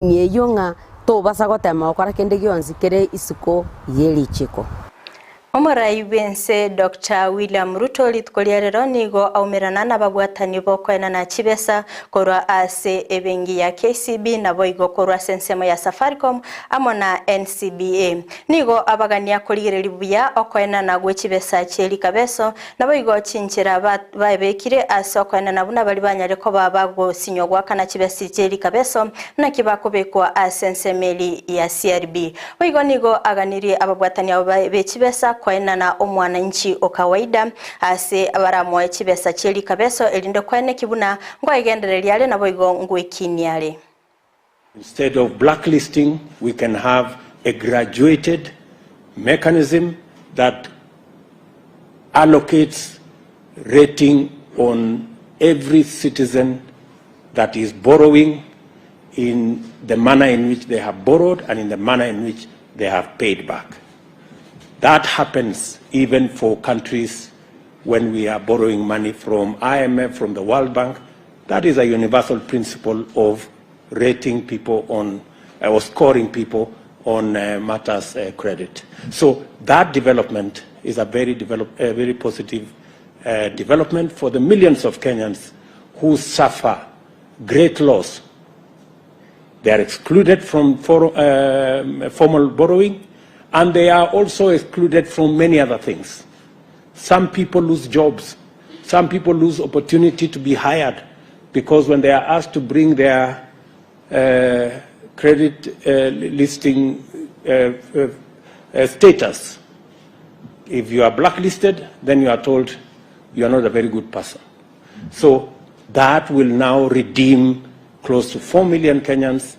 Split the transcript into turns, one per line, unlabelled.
Yunga to basagote amokora kende gionzi kere isuko yeli chiko.
Omurai wense Dr. William Ruto litkolierero nigo aumirana na babwatani bokwena na chibesa korwa ase ebengi ya KCB na boigo korwa sensemo ya Safaricom amona NCBA nigo abagania koligere buya okwena na gwe chibesa cheli kabeso na boigo chinchira babekire ase okwena na buna bali banyare ko babago sinyogwa kana chibesa cheli kabeso na kibakobekwa ase nsemeli ya CRB boigo nigo aganirie ababwatani abo bechibesa kwena na omwananchi okawaida ase abaramwe chibesa cheli kabeso elinde kwene kibuna ngo igendereryale na boigo ngwekiniale.
Instead of blacklisting, we can have a graduated mechanism that allocates rating on every citizen that is borrowing in the manner in which they have borrowed and in the manner in which they have paid back. That happens even for countries when we are borrowing money from IMF, from the World Bank. That is a universal principle of rating people on, or scoring people on matters credit. So that development is a very positive development for the millions of Kenyans who suffer great loss. They are excluded from formal borrowing, and they are also excluded from many other things. Some people lose jobs. Some people lose opportunity to be hired because when they are asked to bring their credit listing status, if you are blacklisted, then you are told you are not a very good person. So that will now redeem close to 4 million Kenyans